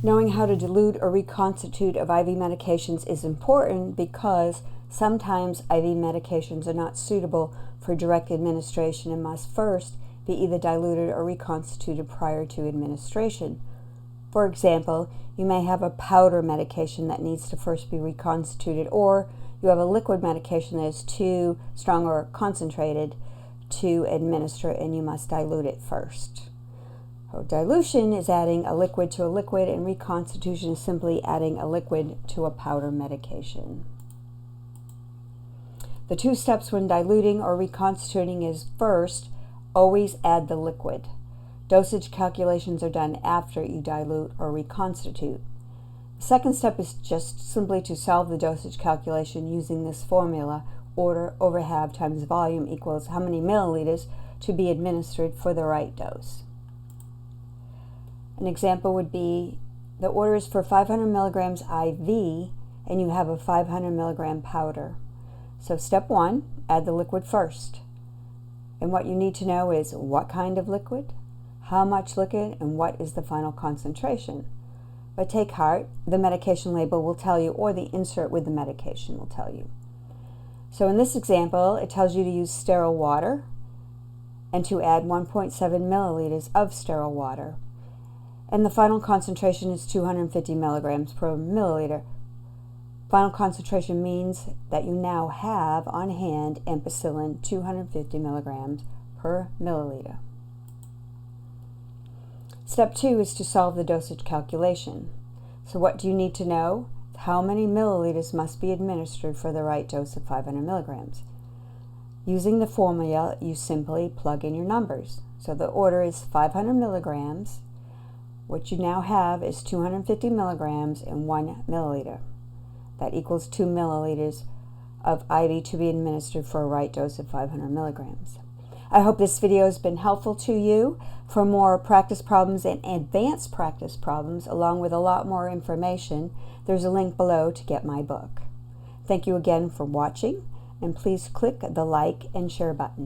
Knowing how to dilute or reconstitute of IV medications is important because sometimes IV medications are not suitable for direct administration and must first be either diluted or reconstituted prior to administration. For example, you may have a powder medication that needs to first be reconstituted, or you have a liquid medication that is too strong or concentrated to administer and you must dilute it first. So dilution is adding a liquid to a liquid, and reconstitution is simply adding a liquid to a powder medication. The two steps when diluting or reconstituting is first, always add the liquid. Dosage calculations are done after you dilute or reconstitute. The second step is just simply to solve the dosage calculation using this formula: order over half times volume equals how many milliliters to be administered for the right dose. An example would be the order is for 500 milligrams IV and you have a 500 milligram powder. So step one, add the liquid first. And what you need to know is what kind of liquid, how much liquid, and what is the final concentration. But take heart, the medication label will tell you, or the insert with the medication will tell you. So in this example, it tells you to use sterile water and to add 1.7 milliliters of sterile water. And the final concentration is 250 milligrams per milliliter. Final concentration means that you now have on hand ampicillin 250 milligrams per milliliter. Step two is to solve the dosage calculation. So what do you need to know? How many milliliters must be administered for the right dose of 500 milligrams? Using the formula, you simply plug in your numbers. So the order is 500 milligrams. What you now have is 250 milligrams in 1 milliliter. That equals 2 milliliters of IV to be administered for a right dose of 500 milligrams. I hope this video has been helpful to you. For more practice problems and advanced practice problems, along with a lot more information, there's a link below to get my book. Thank you again for watching, and please click the like and share button.